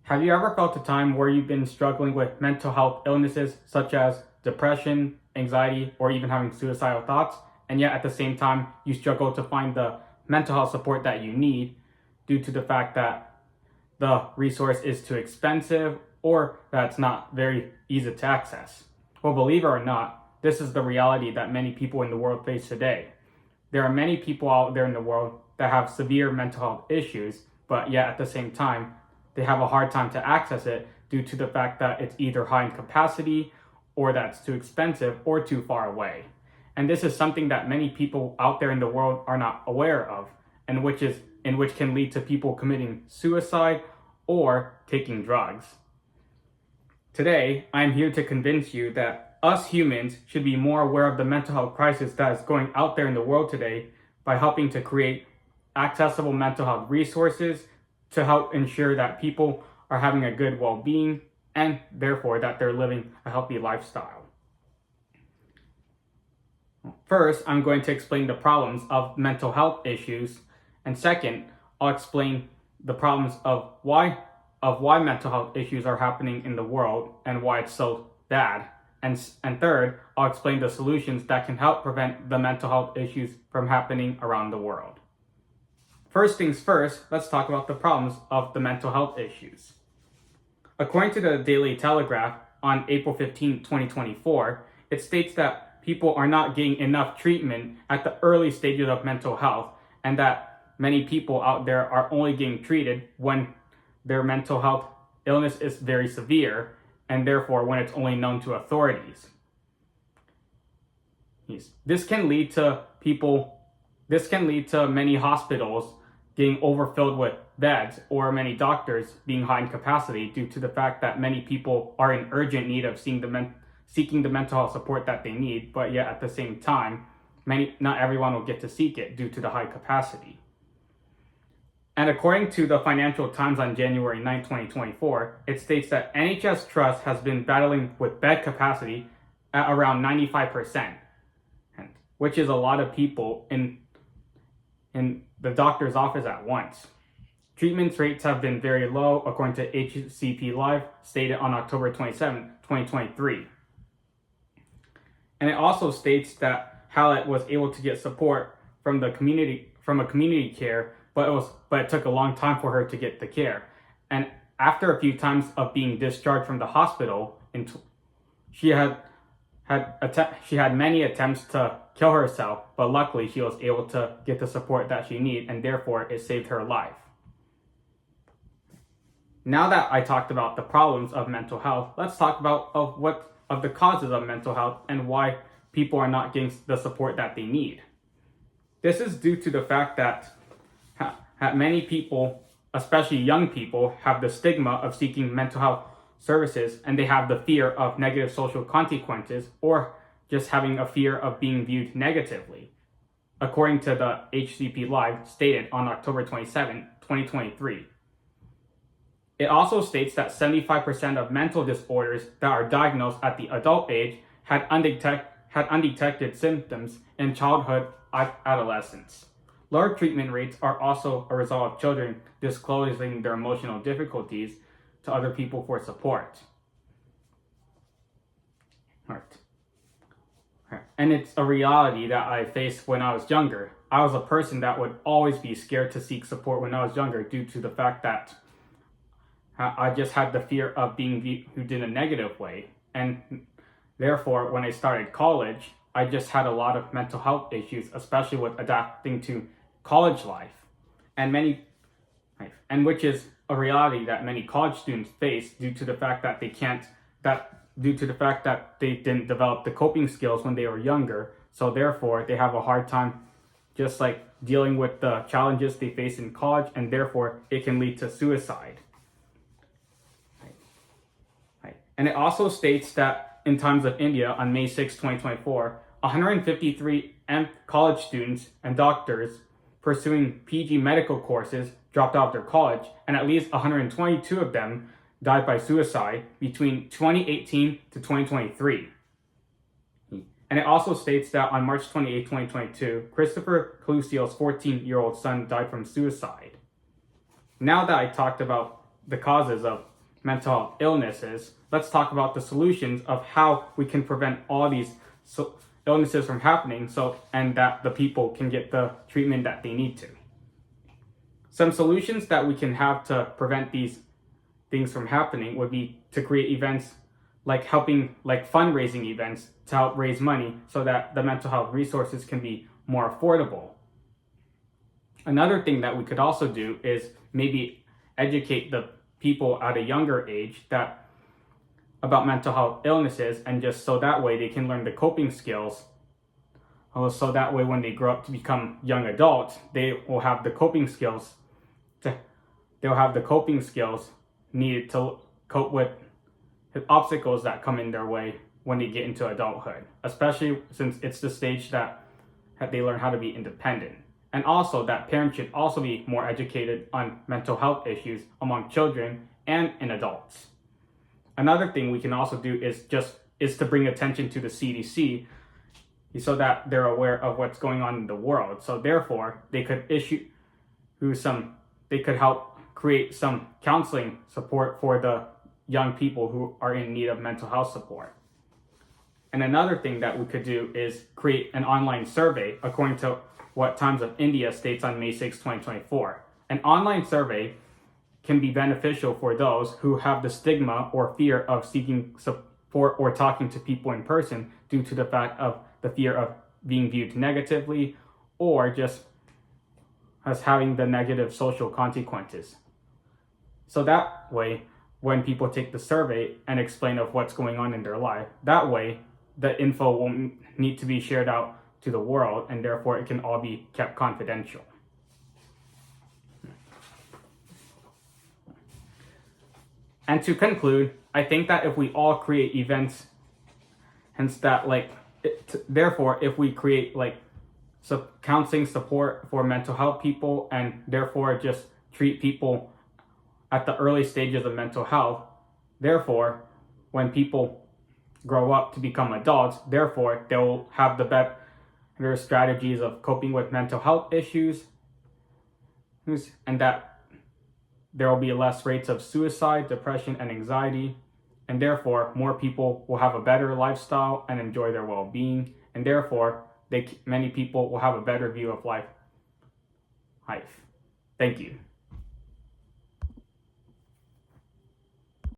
Have you ever felt a time where you've been struggling with mental health illnesses such as depression, anxiety, or even having suicidal thoughts, and yet at the same time you struggle to find the mental health support that you need due to the fact that the resource is too expensive or that it's not very easy to access? Well, believe it or not, this is the reality that many people in the world face today. There are many people out there in the world that have severe mental health issues, but yet at the same time, they have a hard time to access it due to the fact that it's either high in capacity or that's too expensive or too far away. And this is something that many people out there in the world are not aware of, and which can lead to people committing suicide or taking drugs. Today, I'm here to convince you that us humans should be more aware of the mental health crisis that is going out there in the world today by helping to create accessible mental health resources to help ensure that people are having a good well-being and therefore that they're living a healthy lifestyle. First, I'm going to explain the problems of mental health issues, and second, I'll explain the problems of why mental health issues are happening in the world and why it's so bad. And third, I'll explain the solutions that can help prevent the mental health issues from happening around the world. First things first, let's talk about the problems of the mental health issues. According to the Daily Telegraph on April 15, 2024, it states that people are not getting enough treatment at the early stages of mental health, and that many people out there are only getting treated when their mental health illness is very severe, and therefore when it's only known to authorities. This can lead to many hospitals getting overfilled with beds or many doctors being high in capacity due to the fact that many people are in urgent need of seeking the mental health support that they need, but yet at the same time, not everyone will get to seek it due to the high capacity. And according to the Financial Times on January 9, 2024, it states that NHS Trust has been battling with bed capacity at around 95%, which is a lot of people in the doctor's office at once. Treatment rates have been very low, according to HCP Live, stated on October 27, 2023. And it also states that Hallett was able to get support from a community care, but it took a long time for her to get the care. And after a few times of being discharged from the hospital, she had many attempts to kill herself, but luckily she was able to get the support that she needed, and therefore it saved her life. Now that I talked about the problems of mental health, let's talk about the causes of mental health and why people are not getting the support that they need. This is due to the fact that many people, especially young people, have the stigma of seeking mental health services, and they have the fear of negative social consequences or just having a fear of being viewed negatively, according to the HCP Live stated on October 27, 2023. It also states that 75% of mental disorders that are diagnosed at the adult age had undetected symptoms in childhood adolescence. Lower treatment rates are also a result of children disclosing their emotional difficulties to other people for support. And it's a reality that I faced when I was younger. I was a person that would always be scared to seek support when I was younger due to the fact that I just had the fear of being viewed in a negative way. And therefore, when I started college, I just had a lot of mental health issues, especially with adapting to college life, and which is a reality that many college students face due to the fact that they didn't develop the coping skills when they were younger. So therefore, they have a hard time just like dealing with the challenges they face in college, and therefore it can lead to suicide. And it also states that in Times of India on May 6, 2024, 153 college students and doctors pursuing PG medical courses dropped out of their college, and at least 122 of them died by suicide between 2018 to 2023. And it also states that on March 28, 2022, Christopher Clusiel's 14-year-old son died from suicide. Now that I talked about the causes of mental health illnesses, let's talk about the solutions of how we can prevent all these illnesses from happening, and that the people can get the treatment that they need to. Some solutions that we can have to prevent these things from happening would be to create events like fundraising events to help raise money so that the mental health resources can be more affordable. Another thing that we could also do is maybe educate the people at a younger age about mental health illnesses, and just so that way they can learn the coping skills. So that way when they grow up to become young adults, they will have the coping skills needed to cope with the obstacles that come in their way when they get into adulthood, especially since it's the stage that they learn how to be independent. And also that parents should also be more educated on mental health issues among children and in adults. Another thing we can also do is to bring attention to the CDC so that they're aware of what's going on in the world. So therefore, they could help create some counseling support for the young people who are in need of mental health support. And another thing that we could do is create an online survey according to what Times of India states on May 6, 2024. An online survey can be beneficial for those who have the stigma or fear of seeking support or talking to people in person due to the fact of the fear of being viewed negatively, or just as having the negative social consequences. So that way, when people take the survey and explain of what's going on in their life, that way the info won't need to be shared out to the world, and therefore it can all be kept confidential. And to conclude, I think that if we all create events, therefore if we create counseling support for mental health people, and therefore just treat people at the early stages of mental health, therefore when people grow up to become adults, therefore they'll have the better strategies of coping with mental health issues, and that there will be less rates of suicide, depression, and anxiety, and therefore more people will have a better lifestyle and enjoy their well-being, and therefore many people will have a better view of life. Thank you.